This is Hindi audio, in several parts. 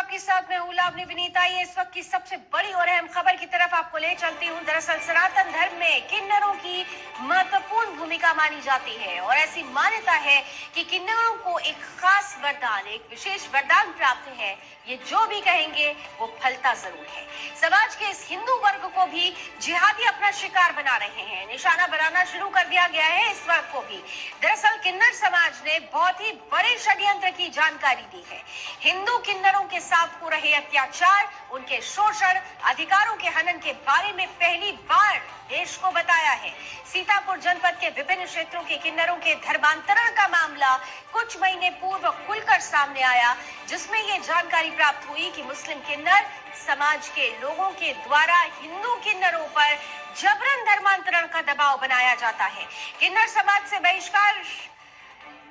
आपके साथ मैं हूं लावनी विनीता। ये इस वक्त की सबसे बड़ी और अहम खबर की तरफ आपको ले चलती हूं। दरअसल सनातन धर्म में किन्नरों की महत्वपूर्ण भूमिका मानी जाती है और ऐसी मान्यता है कि किन्नरों को एक खास वरदान, एक विशेष वरदान प्राप्त है। ये जो भी कहेंगे वो फलता जरूर है। समाज के इस हिंदू वर्ग को भी जिहादी अपना शिकार बना रहे हैं, निशाना बनाना शुरू कर दिया गया है इस वर्ग को भी। दरअसल किन्नर समाज ने बहुत ही बड़े षड्यंत्र की जानकारी दी है। हिंदू किन्नरों के साथ हो रहे अत्याचार, उनके शोषण, अधिकारों के हनन के बारे में पहली बार देश को बताया है। सीतापुर जनपद के विभिन्न क्षेत्रों के किन्नरों के धर्मांतरण का मामला कुछ महीने पूर्व खुलकर सामने आया, जिसमें ये जानकारी प्राप्त हुई कि मुस्लिम किन्नर समाज के लोगों के द्वारा हिंदू किन्नरों पर जबरन धर्मांतरण का दबाव बनाया जाता है। किन्नर समाज से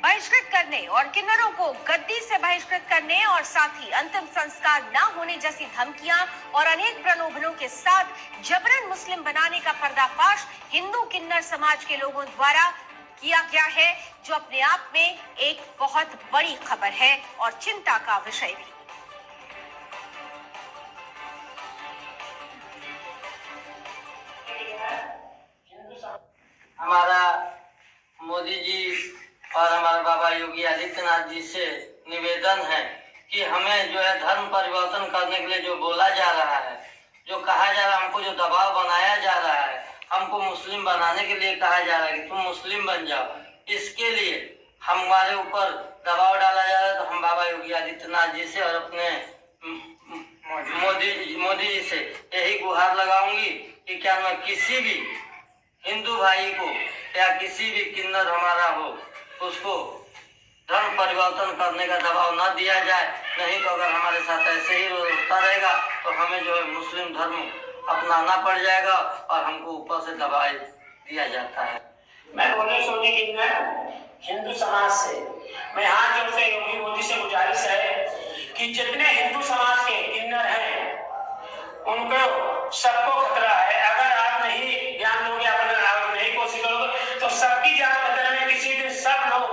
बहिष्कृत करने और किन्नरों को गद्दी से बहिष्कृत करने और साथ ही अंतिम संस्कार न होने जैसी धमकियां और अनेक प्रलोभनों के साथ जबरन मुस्लिम बनाने का पर्दाफाश हिंदू किन्नर समाज के लोगों द्वारा किया गया है, जो अपने आप में एक बहुत बड़ी खबर है और चिंता का विषय भी। हमारा मोदी जी और हमारे बाबा योगी आदित्यनाथ जी से निवेदन है कि हमें जो है धर्म परिवर्तन करने के लिए जो बोला जा रहा है, जो कहा जा रहा है, हमको जो दबाव बनाया जा रहा है, हमको मुस्लिम बनाने के लिए कहा जा रहा है कि तुम मुस्लिम बन जाओ, इसके लिए हमारे ऊपर दबाव डाला जा रहा है। तो हम बाबा योगी आदित्यनाथ जी से और अपने मोदी जी से यही गुहार लगाऊंगी कि क्या मैं किसी भी हिंदू भाई को या किसी भी किन्नर हमारा हो, उसको धर्म परिवर्तन करने का दबाव न दिया जाए। नहीं तो अगर हमारे साथ ऐसे ही होता रहेगा तो हमें जो है मुस्लिम धर्म अपनाना पड़ जाएगा और हमको ऊपर से दबाव दिया जाता है। मैं बोले सोनी किन्नर हिंदू समाज से मैं हाथ जोड़ के योगी मोदी से गुजारिश है कि जितने हिंदू समाज के किन्नर हैं उनको सबको खतरा है। अगर आप नहीं ध्यान दोगे, आप नहीं कोशिश करोगे तो सबकी जान खतरे में। किसी दिन सब लोग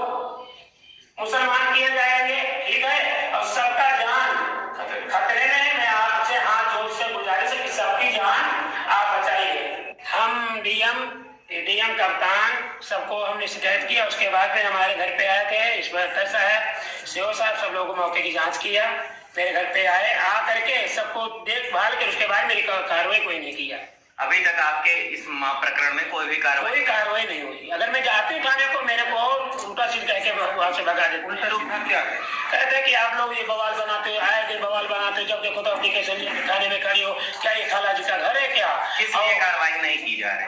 मुसलमान किए जाएंगे, ठीक है, और सबका जान खतरे में। मैं आपसे हाथ जोड़ से गुजारिश है कि सबकी जान आप बचाइए। हम डीएम कप्तान सबको हमने शिकायत किया, उसके बाद फिर हमारे घर पे आए थे इंस्पेक्टर साहब, सीओ साहब, सब लोगों को मौके की जांच किया। मेरे घर पे आए, आ करके सबको देखभाल कर उसके बाद मेरी कार्रवाई कोई नहीं किया। अभी तक आपके इस प्रकरण में कोई कार्रवाई नहीं हुई। अगर मैं जाती हूँ थाने को, मेरे को उल्टा सीध कह के वहां से भगा देते हैं। क्या कहते हैं कि आप लोग ये बवाल बनाते हो, आए दिन बवाल बनाते हो, जब देखो तो एप्लीकेशन थाने में खड़ी हो, क्या ये खाला जी का घर है क्या? किस लिए कार्रवाई नहीं की जा रही?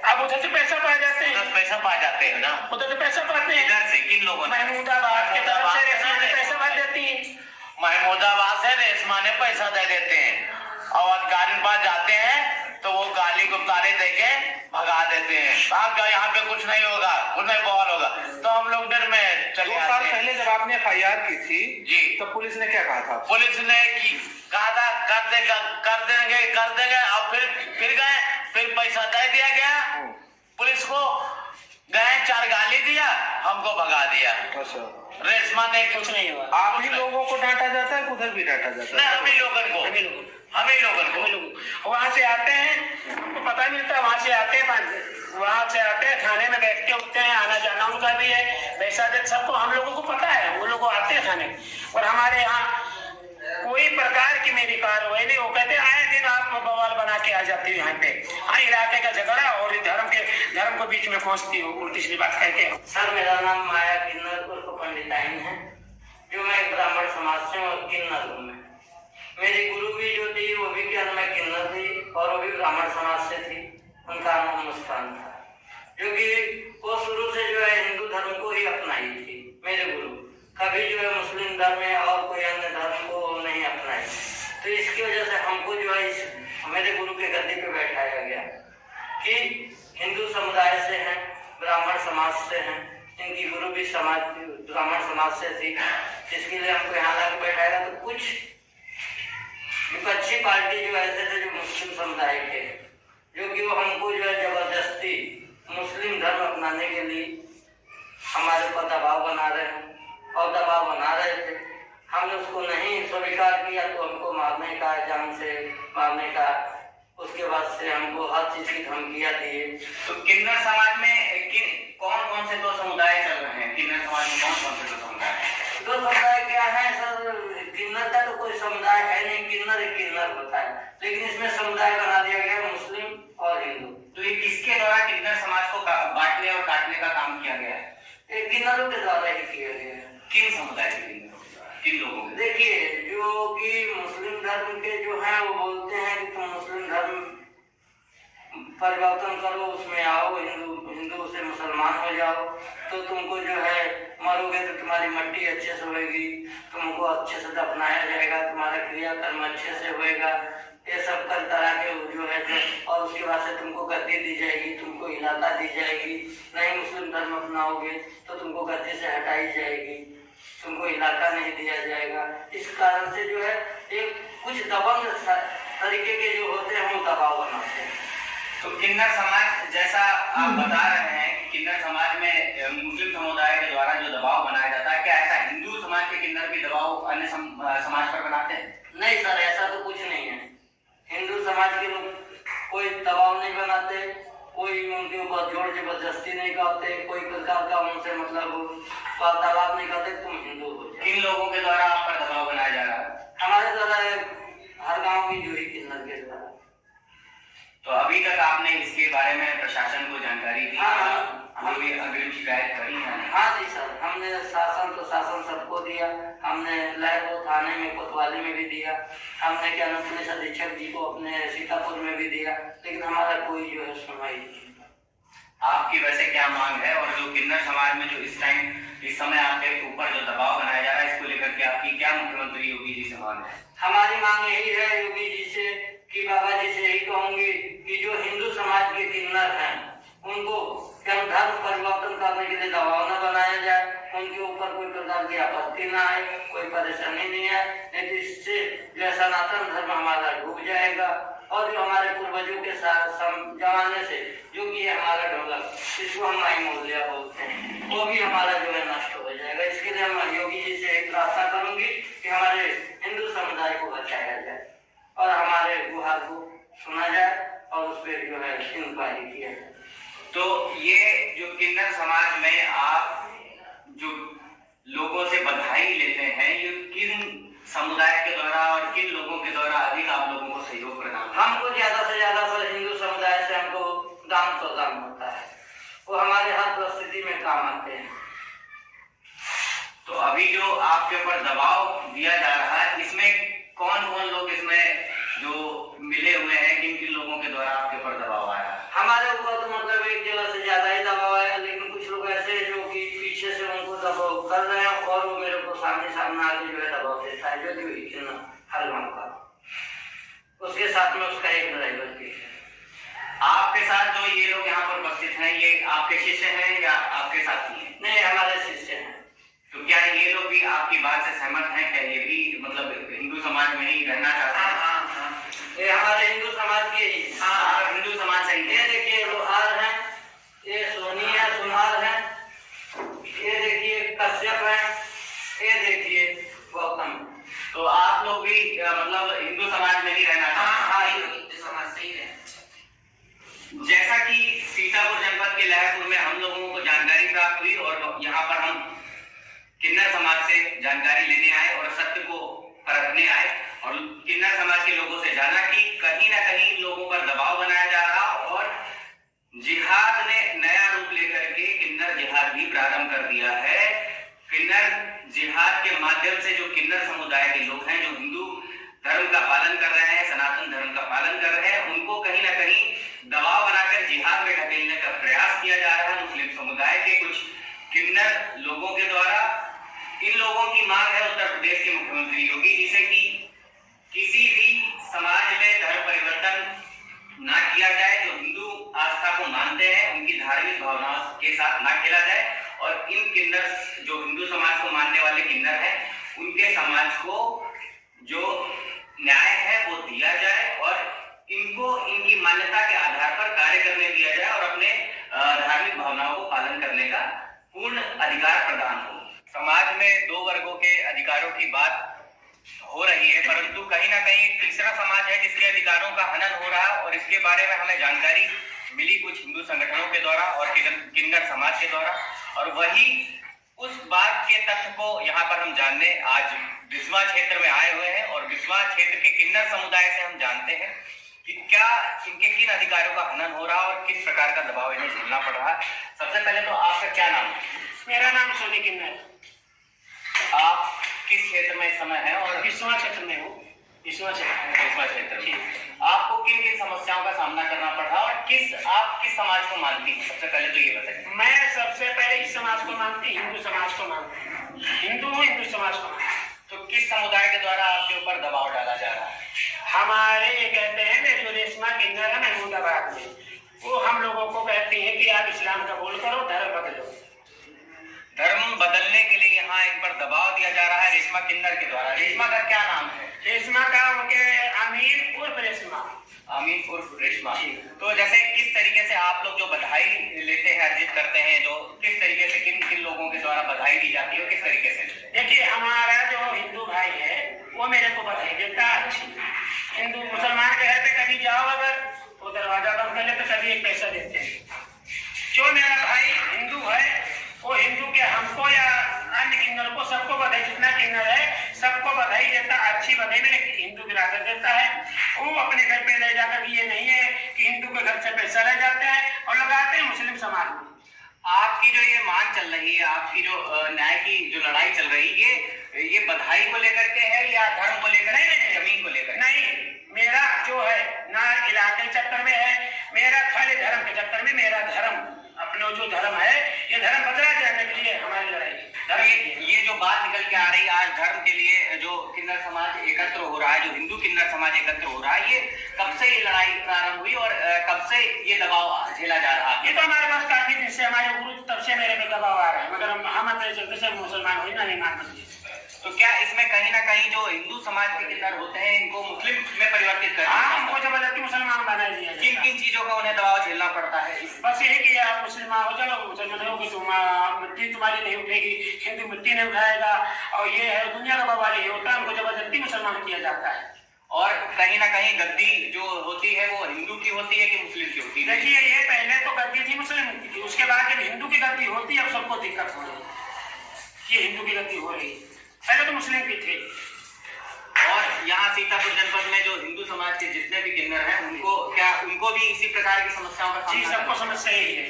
अब उधर से पैसा पा जाते हैं, पैसा पा जाते हैं ना, उधर से पैसा पाते हैं। इधर से किन लोगों ने? महमूदाबाद के तरफ से रेशमा ने पैसा भर देती है। महमूदाबाद से रेशमा ने पैसा दे देते हैं और गाड़ी पास जाते हैं तो वो गाली गुब्बारे देके भगा देते हैं। भाग जाओ, यहाँ पे कुछ नहीं होगा, कुछ नहीं बवाल होगा। तो हम लोग डर में चले 2 साल पहले जब आपने FIR की थी जी, तो पुलिस ने क्या कहा था? पुलिस ने कहा था कर देंगे और फिर गए, फिर पैसा दे दिया गया पुलिस को, गए 4 गाली दिया, हमको भगा दिया। अच्छा, रेशमा ने कुछ नहीं हुआ। आप ही लोगों को डांटा जाता है, उधर भी डांटा जाता है? हम ही लोगों को वहां से आते हैं, हमको पता नहीं था, वहां से आते हैं थाने में बैठते उठते हैं, आना जाना उनका भी है, पैसा दे, सबको हम लोगों को पता है। वो लोग आते हैं थाने और हमारे यहाँ कोई प्रकार की मेरी कार्रवाई नहीं। वो कहते आए दिन आप बवाल बना के आ जाती हो यहाँ पे, हाँ इलाके का झगड़ा और धर्म को बीच में पहुंचती हो, उल्टी सीधी बात कहते हो। सर, मेरा नाम माया किन्नर उर्फ पंडिताइन है, जो मैं ब्राह्मण समाज से और किन्नर हूँ। मेरी गुरु भी जो थी वो भी क्या मैं किन्नर थी और वो भी ब्राह्मण समाज से थी। उनका नाम मुस्कान था, जो कि वो शुरू से जो है हिंदू धर्म को ही अपनाई थी। मेरे गुरु कभी जो है मुस्लिम धर्म या और कोई अन्य धर्म को नहीं अपनाई। तो इसकी वजह से हमको जो है मेरे गुरु के गद्दी पे बैठाया गया कि हिंदू समुदाय से हैं, ब्राह्मण समाज से हैं, इनकी गुरु भी ब्राह्मण समाज से थी, इसके लिए हमको यहाँ लाके बैठाया। तो कुछ विपक्षी पार्टी जो ऐसे थे जो मुस्लिम समुदाय के, जो कि वो हमको जो है जबरदस्ती मुस्लिम धर्म अपनाने के लिए हमारे ऊपर दबाव बना रहे हैं और दबाव बना रहे थे। हमने उसको नहीं स्वीकार किया तो हमको मारने का, जान से मारने का, उसके बाद से हमको हर चीज की धमकियां दी। तो किन्नर समाज में कौन कौन से दो समुदाय चल रहे हैं? किन्नर समाज में कौन कौन से दो समुदाय हैं? दो समुदाय क्या है सर? किन्नर का तो कोई समुदाय है नहीं, किन्नर एक किन्नर होता है, लेकिन इसमें समुदाय बना दिया गया है मुस्लिम और हिंदू। तो ये किसके द्वारा किन्नर समाज को बांटने और काटने का काम किया गया है? ये किन्नरों के द्वारा ही किया गया है। किन समुदाय के किन्नरों के द्वारा? किन लोगों के? देखिए, जो कि मुस्लिम धर्म के जो है वो बोलते हैं कि तुम मुस्लिम धर्म परिवर्तन करो, उसमें आओ, हिंदू से मुसलमान हो जाओ, तो तुमको जो है मरोगे तो तुम्हारी मट्टी अच्छे से होगी, तुमको अच्छे से दफनाया जाएगा, तुम्हारा क्रियाकर्म अच्छे से होएगा, ये सब कर करा के जो है जो, और उसके बाद से तुमको गद्दी दी जाएगी, तुमको इलाका दी जाएगी। नहीं मुस्लिम धर्म अपनाओगे तो तुमको गद्दी से हटाई जाएगी, तुमको इलाका नहीं दिया जाएगा। इस कारण से जो है एक कुछ दबंग तरीके के जो होते हैं वो दबाव बनाते हैं। तो किन्नर समाज जैसा आप बता रहे हैं कि किन्नर समाज में मुस्लिम समुदाय के द्वारा जो दबाव बनाया जाता है, क्या ऐसा हिंदू समाज के किन्नर भी दबाव अन्य समाज पर बनाते हैं? नहीं सर, ऐसा तो कुछ नहीं है। हिंदू समाज के लोग कोई दबाव नहीं बनाते, कोई उनके ऊपर जोर जबरदस्ती नहीं करते, कोई प्रकार का उनसे मतलब वार्तालाप नहीं करते तुम हिंदू हो जाओ। किन लोगों के द्वारा आप पर दबाव बनाया जा रहा है? हमारे द्वारा हर गांव की जो ही किन्नर के द्वारा। तो अभी तक आपने इसके बारे में प्रशासन को जानकारी दी? अभी अग्रिम शिकायत करी है? हाँ जी सर, हमने शासन प्रशासन सबको दिया, हमने लहरों थाने में कोतवाली में भी दिया, हमने क्या नाम पुलिस अधीक्षक जी को अपने सीतापुर में भी दिया, लेकिन हमारा कोई जो है सुनवाई नहीं। आपकी वैसे क्या मांग है? और जो किन्नर समाज में जो इस समय आपके ऊपर जो दबाव बनाया जा रहा है, इसको लेकर के आपकी क्या मुख्यमंत्री योगी जी से मांग है? हमारी मांग यही है योगी जी से कि बाबा जी से यही कहूंगी कि जो हिंदू समाज के किन्नर हैं उनको धर्म परिवर्तन करने के लिए दबाव न बनाया जाए, उनके ऊपर कोई प्रकार की आपत्ति न आए, कोई परेशानी नहीं आए, नहीं तो इससे जो सनातन धर्म हमारा डूब जाएगा और जो हमारे पूर्वजों के साथ जमाने से जो कि हमारा ढोलक, इसको हम माई मोहल्ला बोलते हैं, वो भी हमारा जो है नष्ट हो जाएगा। इसके लिए हम योगी जी से एक प्रार्थना करूंगी कि हमारे हिंदू समुदाय को बचाया जाए और हमारे गुहार को सुना जाए और उस पर जो है इंक्वायरी किया जाए। तो ये जो किन्नर समाज में आप जो लोगों से बधाई लेते हैं, ये किन समुदाय के द्वारा और किन लोगों के द्वारा अधिक आप लोगों को सहयोग प्रदान? हमको ज्यादा से ज्यादा सर हिंदू समुदाय से हमको दान प्रदान होता है, वो हमारे हर परिस्थिति में काम आते हैं। तो अभी जो आपके ऊपर दबाव दिया जा रहा है, इसमें कौन कौन लोग इसमें जो मिले हुए हैं, किन किन लोगों के द्वारा आपके ऊपर दबाव आया? हमारे ऊपर तो मतलब एक जगह से ज्यादा ही दबाव आया, लेकिन कुछ लोग ऐसे जो कि पीछे से उनको दबाव कर रहे हैं और वो मेरे को सामने आके जो है दबाव देता है, जो कि हर गाँव का, उसके साथ में उसका एक ड्राइवर भी है। आपके साथ जो ये लोग यहाँ पर उपस्थित हैं, ये आपके शिष्य हैं या आपके साथी हैं? नहीं, हमारे शिष्य हैं। तो क्या ये लोग भी आपकी बात से सहमत हैं? क्या ये भी मतलब हिंदू समाज में ही रहना चाहते हैं? ये हमारे हिंदू समाज के ही। हाँ, हिंदू समाज से ही। ये देखिए लोहार है, ये सोनी है, सुनार है, ये देखिए कश्यप है, ये देखिए गौतम। तो आप लोग भी मतलब हिंदू समाज में ही रहना चाहते हैं? हिंदू समाज से ही रहना। जैसा कि सीतापुर जनपद के लहरपुर में हम लोगों को जानकारी प्राप्त हुई और यहाँ पर हम किन्नर समाज से जानकारी लेने आए और सत्य को परखने आए और किन्नर समाज के लोगों से जाना कि कहीं ना कहीं लोगों पर दबाव बनाया जा रहा और जिहाद ने नया रूप लेकर के किन्नर जिहाद भी प्रारंभ कर दिया है। किन्नर जिहाद के माध्यम से जो किन्नर समुदाय के लोग हैं, जो हिंदू धर्म का पालन कर रहे हैं, सनातन धर्म का पालन कर रहे हैं, उनको कहीं ना कहीं दबाव बनाकर जिहाद में ढकेलने का प्रयास किया जा रहा है मुस्लिम समुदाय के कुछ किन्नर लोगों के द्वारा। इन लोगों की मांग है उत्तर प्रदेश के मुख्यमंत्री योगी जी से कि किसी भी समाज में धर्म परिवर्तन ना किया जाए, जो हिंदू आस्था को मानते हैं उनकी धार्मिक भावनाओं के साथ ना खेला जाए और इन किन्नर जो हिंदू समाज को मानने वाले किन्नर हैं उनके समाज को जो न्याय है वो दिया जाए और इनको इनकी मान्यता के आधार पर कार्य करने दिया जाए और अपने धार्मिक भावनाओं को पालन करने का पूर्ण अधिकार प्रदान हो। समाज में दो वर्गों के अधिकार अधिकारों की बात हो रही है, परंतु कहीं ना कहीं एक तीसरा समाज है जिसके अधिकारों का हनन हो रहा है, और इसके बारे में हमें जानकारी मिली कुछ हिंदू संगठनों के द्वारा और किन्नर समाज के द्वारा, और वही उस बात के तथ्य को यहाँ पर हम जानने आज बिस्वा क्षेत्र में आए हुए हैं। और बिस्वा क्षेत्र के किन्नर समुदाय से हम जानते हैं कि क्या इनके किन अधिकारों का हनन हो रहा है और किस प्रकार का दबाव इन्हें झेलना पड़ रहा है। सबसे पहले तो आपका क्या नाम है? मेरा नाम सोनी किन्नर। आप किस क्षेत्र में इस समय है? और विश्वा क्षेत्र में हूँ। विश्वा क्षेत्र में आपको किन किन समस्याओं का सामना करना पड़ रहा है और आप किस समाज को मानती हैं? सबसे पहले तो ये बताइए। मैं सबसे पहले इस समाज को मानती, हिंदू समाज को मानती हूँ। हिंदू हूँ, हिंदू समाज को मानती। तो किस समुदाय के द्वारा आपके ऊपर दबाव डाला जा रहा है? हमारे ये कहते हैं जो रेशमा किन्नर है महमूदाबाद में, वो हम लोगों को कहती है कि आप इस्लाम कबूल करो, धर्म बदलो। धर्म बदलने के लिए यहाँ इन पर दबाव दिया जा रहा है रेशमा किन्नर के द्वारा। रेशमा का क्या नाम है? रेशमा का उनके अमीर उर्फ रेशमा। अमीर उर्फ रेशमा। तो जैसे किस तरीके से आप लोग जो बधाई लेते हैं, अर्जित करते हैं, जो किस तरीके से किन किन लोगों के द्वारा बधाई दी जाती है, किस तरीके से? देखिए, हमारा जो हिंदू भाई है वो मेरे को बधाई देता है अच्छी। हिंदू मुसलमान के घर पे कभी जाओ अगर वो दरवाजा बंद कर ले तो कभी एक पैसा देते हैं। जो मेरा भाई हिंदू है वो हिंदू के हमको या अन्य किन्नर को सबको बधाई, जितना किन्नर है सबको बधाई देता, अच्छी बधाई में हिंदू बिरादर देता है। वो अपने घर पे ले जाकर, ये नहीं है कि हिंदू के घर से पैसा ले जाते हैं और लगाते हैं मुस्लिम समाज में। आपकी जो ये मांग चल रही है, आपकी जो न्याय की जो लड़ाई चल रही है, ये बधाई को लेकर के है या धर्म को लेकर? नहीं, जमीन को लेकर? नहीं, मेरा जो है ना इलाके चक्कर में है, मेरा खाली धर्म के चक्कर में। मेरा धर्म, अपना जो धर्म है, ये धर्म बदला जाने के लिए हमारी लड़ाई है। ये जो बात निकल के आ रही है आज धर्म के लिए, जो किन्नर समाज एकत्र हो रहा है, जो हिंदू किन्नर समाज एकत्र हो रहा है, ये कब से ये लड़ाई प्रारंभ हुई और कब से ये दबाव झेला जा रहा है? ये तो हमारे पास काफी दिन से, हमारे गुरु तब से मेरे पे दबाव आ रहा है, मगर हम अपने चलते से मुसलमान हुई ना, नहीं मान। तो क्या इसमें कहीं ना कहीं जो हिंदू समाज के किन्नर होते हैं इनको मुस्लिम में परिवर्तित करना? हमको जबरदस्ती मुसलमान बना दिया। किन किन चीजों का उन्हें दबाव झेलना पड़ता है? बस यही कि आप मुसलमान हो, चलो मुसलमान हो कि मिट्टी तुम्हारी नहीं उठेगी, हिंदू मिट्टी नहीं उठाएगा, और ये है दुनिया का बवाल ये होता है, हमको जबरदस्ती मुसलमान किया जाता है। और कहीं ना कहीं गद्दी जो होती है वो हिंदू की होती है कि मुस्लिम की होती है? देखिए, ये पहले तो गद्दी थी मुस्लिम की, उसके बाद जब हिंदू की गद्दी होती है अब सबको दिक्कत हो रही है। ये हिंदू की गद्दी हो रही है, पहले तो मुस्लिम की थी। और यहाँ सीतापुर जनपद में जो हिंदू समाज के जितने भी किन्नर हैं उनको भी इसी प्रकार की समस्याओं का जी, सबको समस्या यही है,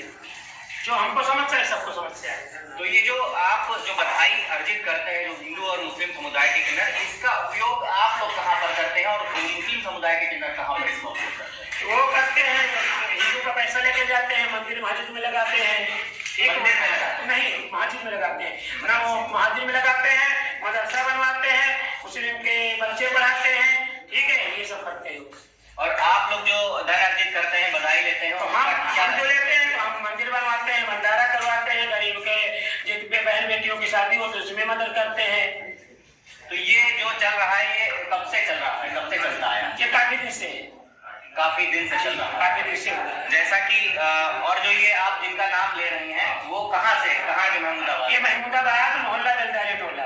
जो हमको समस्या है सबको समस्या है। तो ये जो आप जो बधाई अर्जित करते हैं जो हिंदू और मुस्लिम समुदाय के किन्नर, इसका उपयोग आप लोग कहाँ पर करते हैं और मुस्लिम समुदाय के किन्नर कहाँ पर इसका उपयोग करते हैं? वो करते हैं, हिंदू का पैसा लेके जाते हैं, मंदिर मस्जिद में लगाते हैं। मंदिर में लगाते? नहीं, मस्जिद में लगाते हैं ना, वो मस्जिद में लगाते हैं, मदरसा बनवाते हैं, मुस्लिम के बच्चे पढ़ाते हैं, ठीक है, ये सब करते हैं। और आप लोग जो धन अर्जित करते हैं, बधाई लेते हैं, तो हम जो लेते हैं तो हम मंदिर बनवाते हैं, भंडारा करवाते हैं, गरीब के जितने बहन बेटियों की शादी हो तो उसमें मदद करते हैं। तो ये जो चल रहा है ये कब से चल रहा है, कब से चलता है? ये काफी दिन से चल रहा है। काफी दिन से। जैसा कि और जो ये आप जिनका नाम ले रही हैं वो कहाँ से, कहाँ के? महमूदाबाद? ये महमूदाबाद मोहल्ला दलदारी टोला।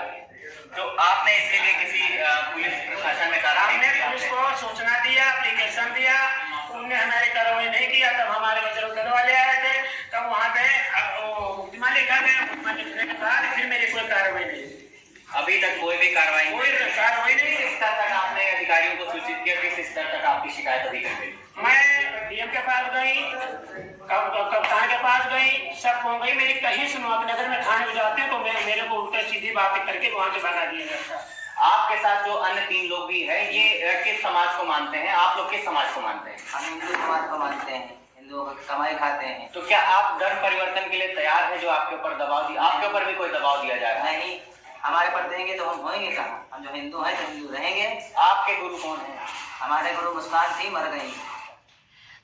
तो आपने इसके लिए किसी पुलिस प्रशासन में कार्रवाई? हमने पुलिस को सूचना दिया, एप्लीकेशन दिया, उनने हमारे कार्रवाई नहीं किया। तब हमारे बजरंग दल वाले आए थे, तब वहाँ पे मुकदमा लिखा गया, मुकदमा लिखने के बाद फिर मेरी कोई कार्रवाई नहीं। अभी तक कोई भी कार्रवाई नहीं। किस स्तर तक आपने अधिकारियों को सूचित किया, किस स्तर तक आपकी शिकायत अभी कर गई? मैं डीएम के पास गई, कप्तान के पास गई, सब हो गई, मेरी कहीं सुनवाई। नगर में थाने में जाते हैं तो मेरे को उल्टा सीधी बातें करके वहाँ से भगा दिया जाता। आपके साथ जो अन्य 3 लोग भी हैं ये किस समाज को मानते हैं? आप लोग किस समाज को मानते हैं? हम हिंदू समाज को मानते हैं, हिंदुओं को कमाई खाते हैं। तो क्या आप धर्म परिवर्तन के लिए तैयार है? जो आपके ऊपर दबाव दिया, आपके ऊपर भी कोई दबाव दिया जा रहा है? नहीं, हमारे पर देंगे तो हम होंगे कहाँ? हम जो हिंदू हैं तो हिंदू रहेंगे। आपके गुरु कौन है? हमारे गुरु मुस्कान थी, मर गई।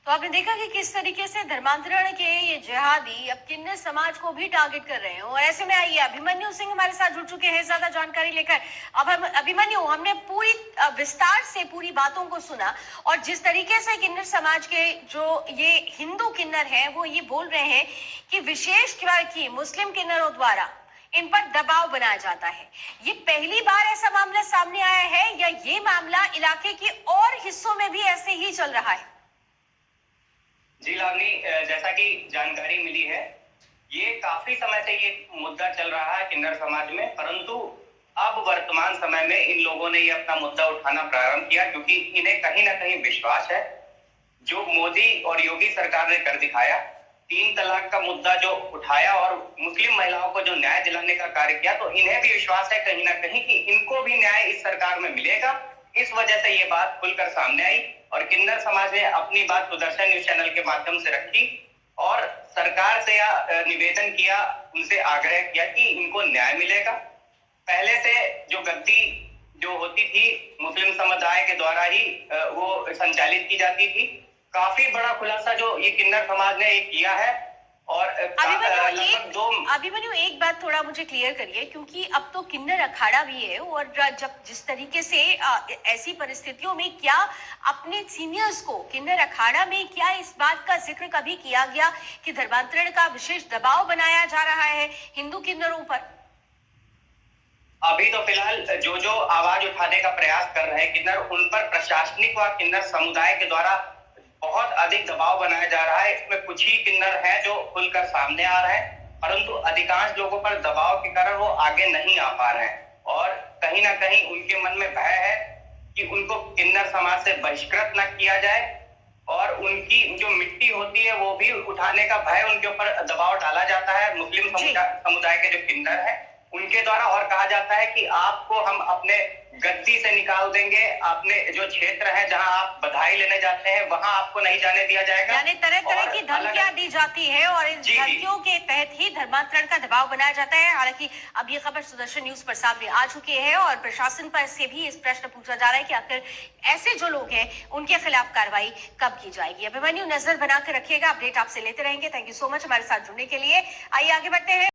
तो आपने देखा कि किस तरीके से धर्मांतरण के ये जिहादी अब किन्नर समाज को भी टारगेट कर रहे हैं। और ऐसे में आइए अभिमन्यु सिंह हमारे साथ जुड़ चुके हैं ज्यादा जानकारी लेकर। अब अभिमन्यु, हमने पूरी विस्तार से पूरी बातों को सुना और जिस तरीके से किन्नर समाज के जो ये हिंदू किन्नर हैं वो ये बोल रहे हैं कि विशेष की मुस्लिम किन्नरों द्वारा इन पर दबाव बनाया जाता है। ये पहली बार ऐसा मामला सामने आया है या ये मामला इलाके के और हिस्सों में भी ऐसे ही चल रहा है? जी लावनी, जैसा कि जानकारी मिली है, ये काफी समय से ये मुद्दा चल रहा है किन्नर समाज में, परंतु अब वर्तमान समय में इन लोगों ने ये अपना मुद्दा उठाना प्रारंभ किया क्योंकि इन्हें कहीं ना कहीं विश्वास है जो मोदी और योगी सरकार ने कर दिखाया, 3 तलाक का मुद्दा जो उठाया और मुस्लिम महिलाओं को जो न्याय दिलाने का कार्य किया, तो इन्हें भी विश्वास है कहीं ना कहीं कि इनको भी न्याय इस सरकार में मिलेगा। इस वजह से ये बात खुलकर सामने आई और किन्नर समाज ने अपनी बात सुदर्शन न्यूज चैनल के माध्यम से रखी और सरकार से निवेदन किया, उनसे आग्रह किया कि इनको न्याय मिलेगा। पहले से जो गद्दी जो होती थी मुस्लिम समुदाय के द्वारा ही वो संचालित की जाती थी। काफी बड़ा खुलासा जो ये किन्नर समाज ने किया है और अभिमन्यु एक बात थोड़ा मुझे क्लियर करिए, क्योंकि अब तो किन्नर अखाड़ा भी है और जब जिस तरीके से ऐसी परिस्थितियों में क्या अपने सीनियर्स को किन्नर अखाड़ा में क्या इस बात का जिक्र कभी किया गया कि धर्मांतरण का विशेष दबाव बनाया जा रहा है हिंदू किन्नरों पर? अभी तो फिलहाल जो आवाज उठाने का प्रयास कर रहे हैं किन्नर, उन पर प्रशासनिक व किन्नर समुदाय के द्वारा बहुत अधिक दबाव बनाया जा रहा है। इसमें कुछ ही किन्नर हैं जो खुलकर सामने आ रहे हैं, परंतु अधिकांश लोगों पर दबाव के कारण वो आगे नहीं आ पा रहे हैं और कहीं ना कहीं उनके मन में भय है कि उनको किन्नर समाज से बहिष्कृत न किया जाए और उनकी जो मिट्टी होती है वो भी उठाने का भय उनके ऊपर दबाव डाला जाता है मुस्लिम समुदाय के जो किन्नर है उनके द्वारा। और कहा जाता है कि आपको हम अपने गद्दी से निकाल देंगे, अपने जो क्षेत्र है जहां आप बधाई लेने जाते हैं वहां आपको नहीं जाने दिया जाएगा। यानी तरह तरह की धमकियां दी जाती है और इन धमकियों के तहत ही धर्मांतरण का दबाव बनाया जाता है। हालांकि अब ये खबर सुदर्शन न्यूज पर सामने आ चुकी है और प्रशासन पर से भी इस प्रश्न पूछा जा रहा है कि आखिर ऐसे जो लोग हैं उनके खिलाफ कार्रवाई कब की जाएगी। अभिमन्यु नजर बनाकर रखिएगा, अपडेट आपसे लेते रहेंगे। थैंक यू सो मच हमारे साथ जुड़ने के लिए। आइए आगे बढ़ते हैं।